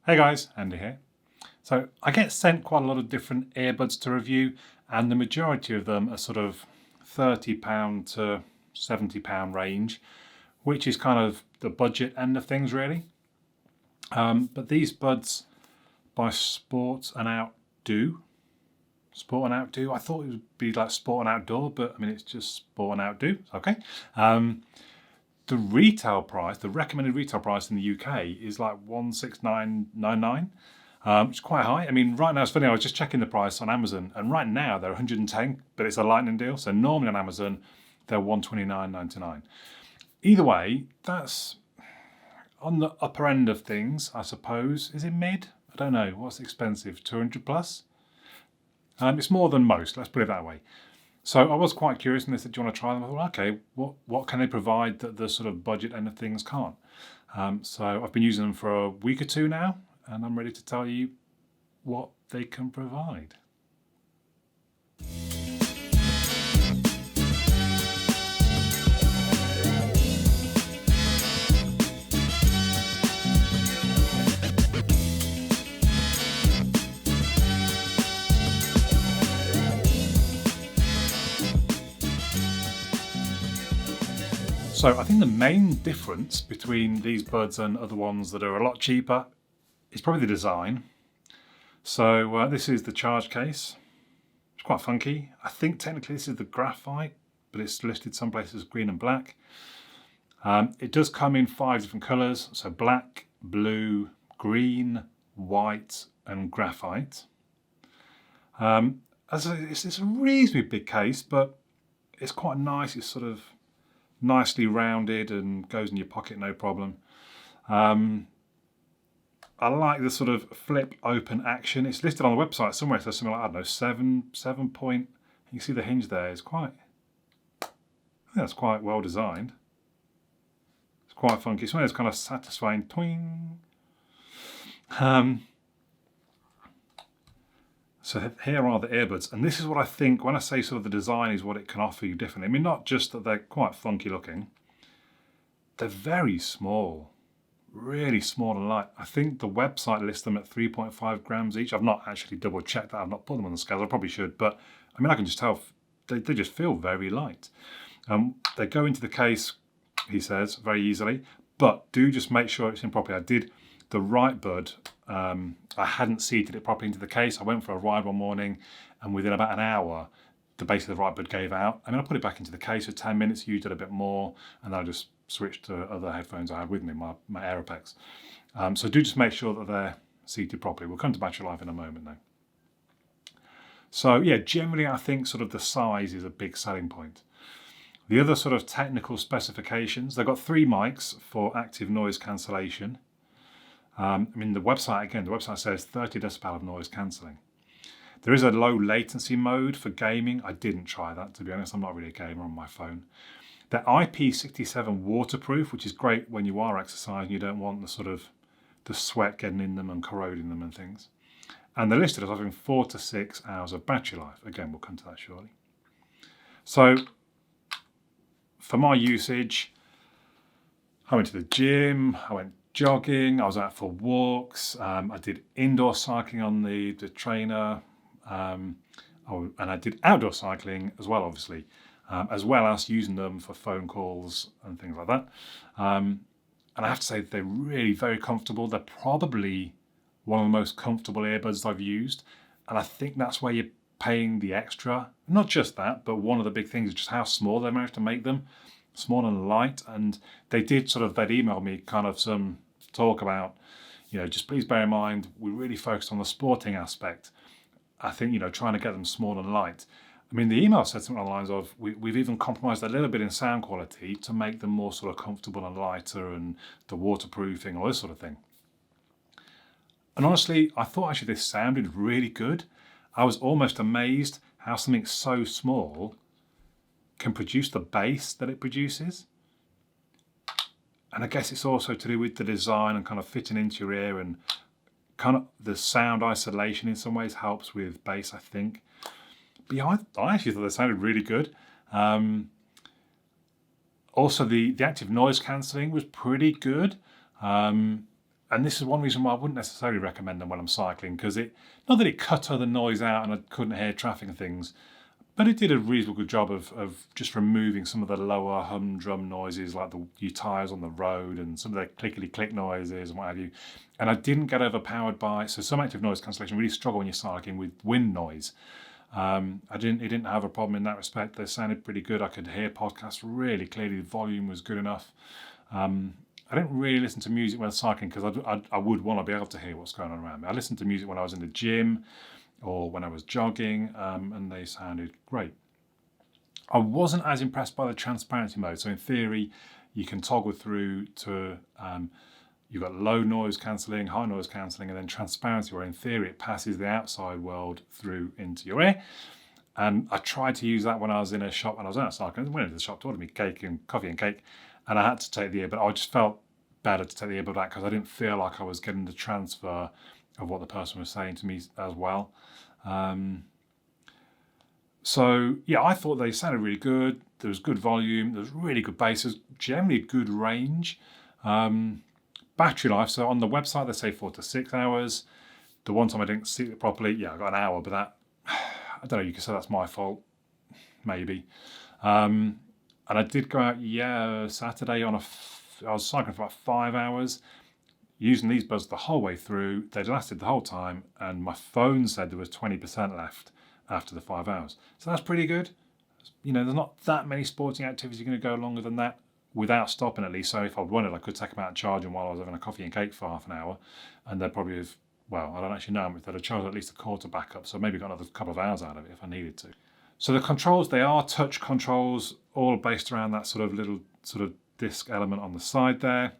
Hey guys, Andy here. So I get sent quite a lot of different earbuds to review, and the majority of them are sort of £30 to £70 range, which is kind of the budget end of things really. But these buds by Sport Outdo, I thought it would be like Sport Outdoor, but I mean it's just Sport Outdo, okay. The retail price, the recommended retail price in the UK is like 169.99, which is quite high. I mean, right now it's funny. I was just checking the price on Amazon, and right now they're 110, but it's a lightning deal. So normally on Amazon they're 129.99. Either way, that's on the upper end of things, I suppose. Is it mid? I don't know. What's expensive? 200 plus? It's more than most. Let's put it that way. So I was quite curious, and they said, "Do you want to try them?" I thought, okay, what can they provide that the sort of budget end of things can't? So I've been using them for a week or two now, and I'm ready to tell you what they can provide. So I think the main difference between these buds and other ones that are a lot cheaper is probably the design. So this is the charge case. It's quite funky. I think technically this is the graphite, but it's listed some places green and black. It does come in 5 different colours, so black, blue, green, white and graphite. It's a reasonably big case, but it's quite nice. It's sort of nicely rounded and goes in your pocket no problem. I like the sort of flip open action. It's listed on the website somewhere. So something like, I don't know, 7 point. You can see the hinge there is quite, I think that's quite well designed. It's quite funky. It's one of those kind of satisfying twing. So here are the earbuds, and this is what I think when I say sort of the design is what it can offer you differently. I mean, not just that they're quite funky looking, they're very small, really small and light. I think the website lists them at 3.5 grams each. I've not actually double checked that. I've not put them on the scales. I probably should, but I mean, I can just tell they just feel very light. They go into the case, he says, very easily, but do just make sure it's in properly. I did the right bud. I hadn't seated it properly into the case. I went for a ride one morning, and within about an hour, the base of the right bud gave out. I mean, I put it back into the case for 10 minutes, used it a bit more, and then I just switched to other headphones I had with me, my AirPods. So do just make sure that they're seated properly. We'll come to battery life in a moment though. So yeah, generally I think sort of the size is a big selling point. The other sort of technical specifications, they've got 3 mics for active noise cancellation. I mean, the website says 30 decibel of noise cancelling. There is a low latency mode for gaming. I didn't try that, to be honest. I'm not really a gamer on my phone. They're IP67 waterproof, which is great when you are exercising. You don't want the sort of the sweat getting in them and corroding them and things. And they're listed as having 4 to 6 hours of battery life. Again, we'll come to that shortly. So for my usage, I went to the gym, I went jogging, I was out for walks, I did indoor cycling on the trainer, and I did outdoor cycling as well, obviously, as well as using them for phone calls and things like that. And I have to say they're really very comfortable. They're probably one of the most comfortable earbuds I've used, and I think that's where you're paying the extra. Not just that, but one of the big things is just how small they managed to make them. Small and light, and they'd emailed me kind of some talk about, just please bear in mind, we really focused on the sporting aspect. I think, trying to get them small and light. I mean, the email said something along the lines of, we've even compromised a little bit in sound quality to make them more sort of comfortable and lighter, and the waterproofing, all this sort of thing. And honestly, I thought actually this sounded really good. I was almost amazed how something so small can produce the bass that it produces. And I guess it's also to do with the design and kind of fitting into your ear, and kind of the sound isolation in some ways helps with bass, I think. But yeah, I actually thought they sounded really good. Also, the active noise cancelling was pretty good. And this is one reason why I wouldn't necessarily recommend them when I'm cycling, because not that it cut other noise out and I couldn't hear traffic and things, but it did a reasonable good job of just removing some of the lower humdrum noises, like your tyres on the road and some of the clickety-click noises and what have you. And I didn't get overpowered by, so some active noise cancellation really struggle when you're cycling with wind noise. It didn't have a problem in that respect. They sounded pretty good. I could hear podcasts really clearly. The volume was good enough. I didn't really listen to music when cycling because I would want to be able to hear what's going on around me. I listened to music when I was in the gym or when I was jogging, and they sounded great. I wasn't as impressed by the transparency mode. So in theory, you can toggle through to, you've got low noise cancelling, high noise cancelling, and then transparency, where in theory it passes the outside world through into your ear. And I tried to use that when I was in a shop and I was out cycling. I went into the shop to order me coffee and cake, and I had to take the earbud. I just felt better to take the earbud out because I didn't feel like I was getting the transfer of what the person was saying to me as well. So yeah, I thought they sounded really good. There was good volume. There was really good bass. Generally good range. Battery life. So on the website they say 4 to 6 hours. The one time I didn't see it properly, yeah, I got an hour, but that, I don't know. You can say that's my fault, maybe. And I did go out, Saturday I was cycling for about 5 hours. Using these buds the whole way through. They'd lasted the whole time, and my phone said there was 20% left after the 5 hours. So that's pretty good. There's not that many sporting activities you're going to go longer than that without stopping at least. So if I wanted, I could take them out and charge them while I was having a coffee and cake for half an hour, and they'd probably have, I don't actually know if they'd have charged at least a quarter back up, so maybe got another couple of hours out of it if I needed to. So the controls, they are touch controls, all based around that sort of little disc element on the side there.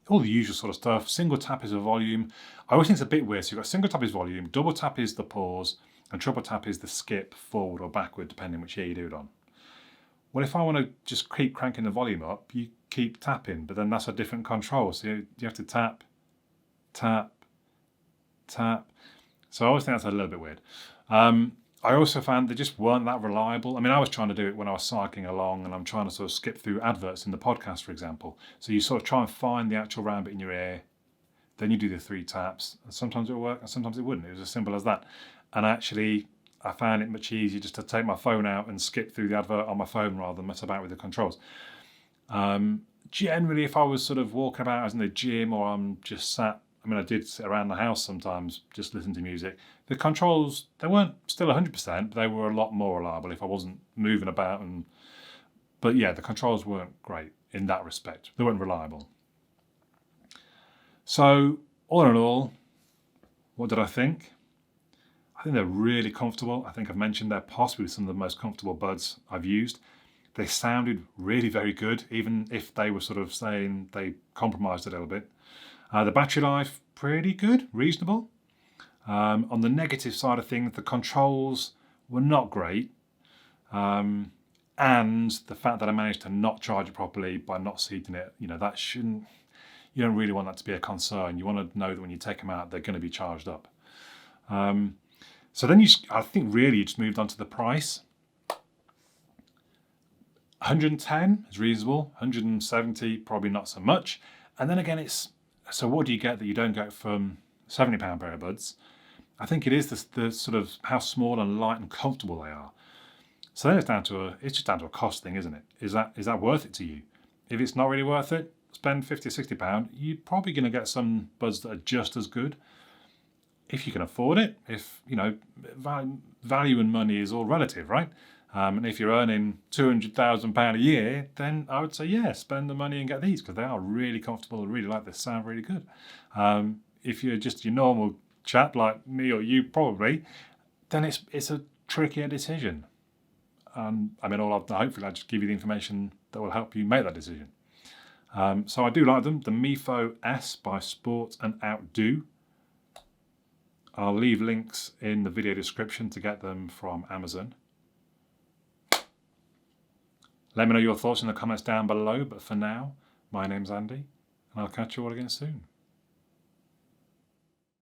All the usual sort of stuff. Single tap is a volume. I always think it's a bit weird. So you've got single tap is volume, double tap is the pause, and triple tap is the skip forward or backward, depending which ear you do it on. Well, if I want to just keep cranking the volume up, you keep tapping, but then that's a different control. So you have to tap, tap, tap. So I always think that's a little bit weird. I also found they just weren't that reliable. I mean, I was trying to do it when I was cycling along and I'm trying to sort of skip through adverts in the podcast, for example. So you sort of try and find the actual round bit in your ear, then you do the 3 taps, and sometimes it'll work and sometimes it wouldn't. It was as simple as that. And actually, I found it much easier just to take my phone out and skip through the advert on my phone rather than mess about with the controls. Generally, if I was sort of walking about, I was in the gym or I'm just sat, I did sit around the house sometimes, just listen to music. The controls, they weren't still 100%, but they were a lot more reliable if I wasn't moving about. But yeah, the controls weren't great in that respect. They weren't reliable. So all in all, what did I think? I think they're really comfortable. I think I've mentioned they're possibly some of the most comfortable buds I've used. They sounded really very good, even if they were sort of saying they compromised a little bit. The battery life, pretty good, reasonable. On the negative side of things, the controls were not great. And the fact that I managed to not charge it properly by not seating it, that shouldn't, you don't really want that to be a concern. You want to know that when you take them out, they're going to be charged up. So then I think really you just moved on to the price. 110 is reasonable, 170 probably not so much. And then again, so what do you get that you don't get from £70 pair of buds? I think it is the sort of how small and light and comfortable they are. So then it's just down to a cost thing, isn't it? Is that worth it to you? If it's not really worth it, spend £50 or £60, you're probably going to get some buds that are just as good. If you can afford it, value and money is all relative, right? And if you're earning £200,000 a year, then I would say, yeah, spend the money and get these because they are really comfortable and really like they sound really good. If you're just your normal chap like me or you probably, then it's a trickier decision. Hopefully I'll just give you the information that will help you make that decision. So I do like them. The Mifo S by Sport Outdo. I'll leave links in the video description to get them from Amazon. Let me know your thoughts in the comments down below, but for now, my name's Andy, and I'll catch you all again soon.